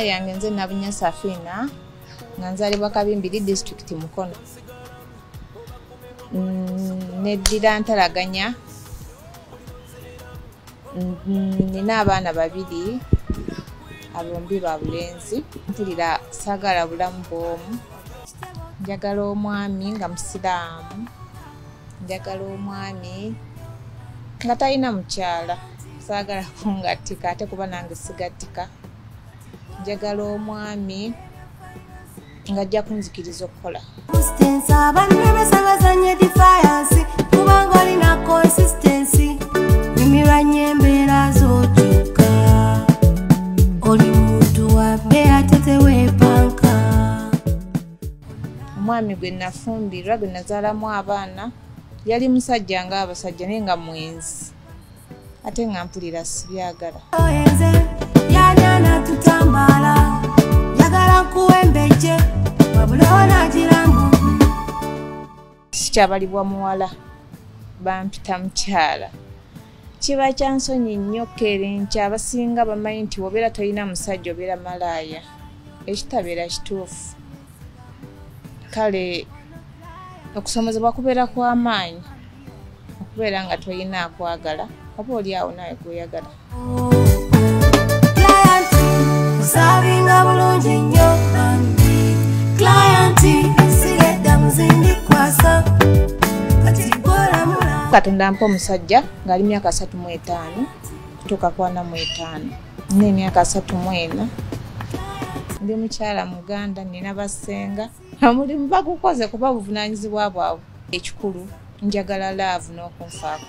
yange nze Nabunya Safina nga nzalibwa Kabimbiri district Mukono. Neddira Ntalaganya. Nina abaana babiri abombi ba bulenzi. Mpulira saagala bulamu bw'omu. Njagala omwami nga musiraamu. Njagala omwami nga talina mukyala. Saagala kungattika ate kuba nange sigattika. Njagala omwami nga ajja kunzikiriza okukola. Omwami gwe nafumbirwa gwe nazaalamu abaana yali musajja nga abasajja naye nga mwenzi ate nga mpulira sibyagala. Sikyabalibwa muwala bampita mukyala. Kiba kya nsonyi nnyo kerenkya abasinga bamanyi nti wobeera tolina musajja obeera malaaya. Ekitabeera kituufu. Kale okusomezebwa kubeera kw'amaanyi okubeera nga tolina akwagala oba oli awo nawe gweyagala. Sabinga bulungi nnyo Katonda ampa omusajja ng'ali myaka 35 kutuuka ku 45. Nina emyaka 34. Ndi mukyala Muganda, nina basenga. Omulimu bagukoze kuba buvunaanyizibwa bwabwe. Ekikulu njagala laavu n'okunfaako.